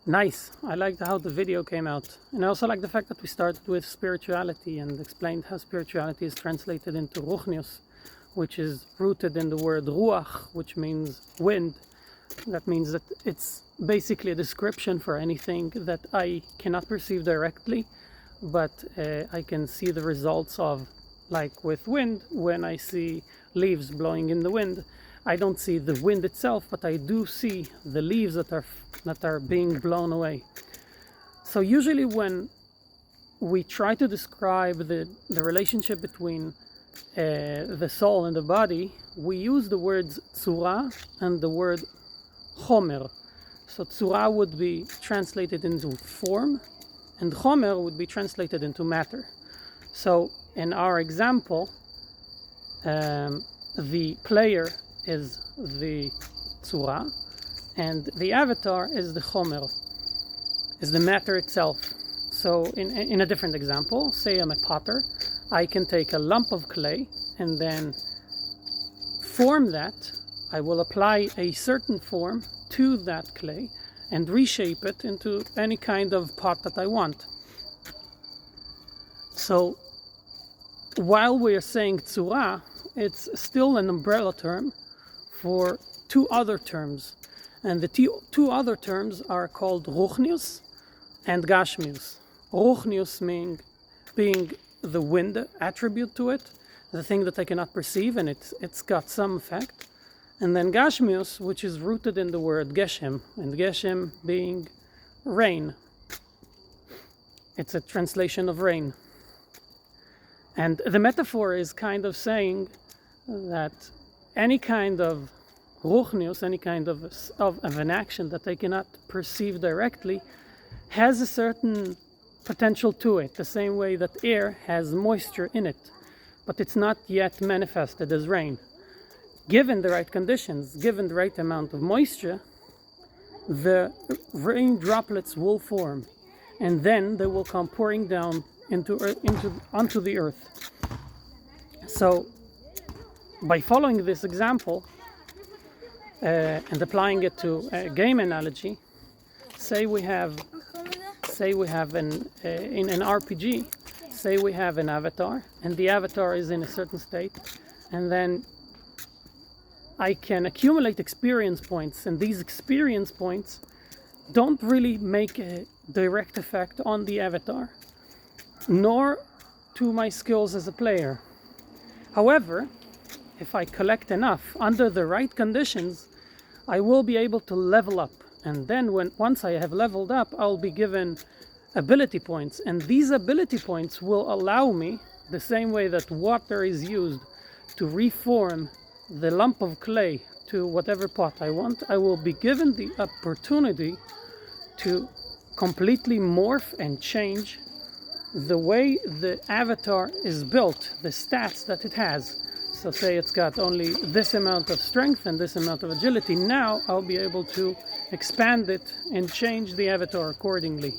Nice. I liked how the video came out. And I also like the fact that we started with spirituality and explained how spirituality is translated into ruchnius, which is rooted in the word ruach, which means wind. That means that it's basically a description for anything that I cannot perceive directly, but I can see the results of, like with wind. When I see leaves blowing in the wind, I don't see the wind itself, but I do see the leaves that are being blown away. So usually when we try to describe the relationship between the soul and the body, we use the words tzura and the word chomer. So tzura would be translated into form, and chomer would be translated into matter. So in our example, the player is the tzura, and the avatar is the chomer, is the matter itself. So in a different example, say I'm a potter, I can take a lump of clay and then form that. I will apply a certain form to that clay and reshape it into any kind of pot that I want. So while we're saying tzura, it's still an umbrella term for two other terms. And the two other terms are called ruchnius and gashmius. Ruchnius being the wind attribute to it, the thing that I cannot perceive, and it's got some effect. And then gashmius, which is rooted in the word geshem, and geshem being rain. It's a translation of rain. And the metaphor is kind of saying that any kind of ruchnius, any kind of an action that I cannot perceive directly, has a certain potential to it, the same way that air has moisture in it, but it's not yet manifested as rain. Given the right conditions, given the right amount of moisture, the rain droplets will form, and then they will come pouring down onto the earth. So by following this example and applying it to a game analogy, say we have in an RPG, say we have an avatar, and the avatar is in a certain state, and then I can accumulate experience points, and these experience points don't really make a direct effect on the avatar, nor to my skills as a player. However, if I collect enough under the right conditions, I will be able to level up. And then once I have leveled up, I'll be given ability points. And these ability points will allow me, the same way that water is used to reform the lump of clay to whatever pot I want, I will be given the opportunity to completely morph and change the way the avatar is built, the stats that it has. So say it's got only this amount of strength and this amount of agility. Now I'll be able to expand it and change the avatar accordingly.